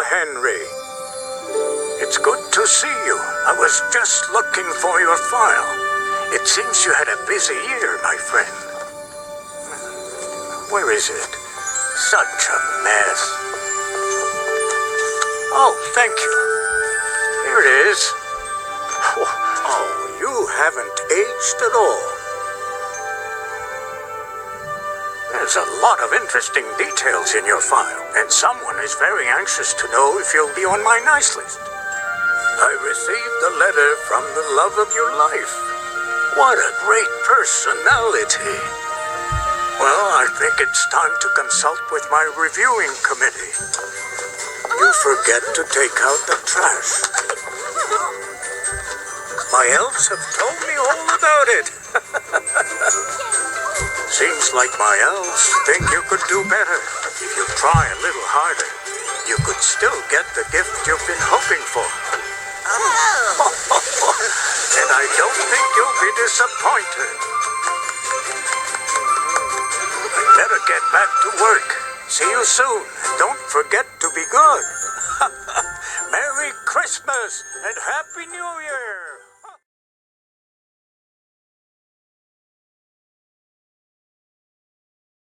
Henry. It's good to see you. I was just looking for your file. It seems you had a busy year, my friend. Where is it? Such a mess. Oh, thank you. Here it is. Oh, you haven't aged at all. There's a lot of interesting details in your file, and someone is very anxious to know if you'll be on my nice list. I received a letter from the love of your life. What a great personality. Well, I think it's time to consult with my reviewing committee. You forget to take out the trash. My elves have told me all about it. Seems like my elves think you could do better. If you try a little harder, you could still get the gift you've been hoping for. And I don't think you'll be disappointed. I'd better get back to work. See you soon. And don't forget to be good. Merry Christmas and Happy New Year!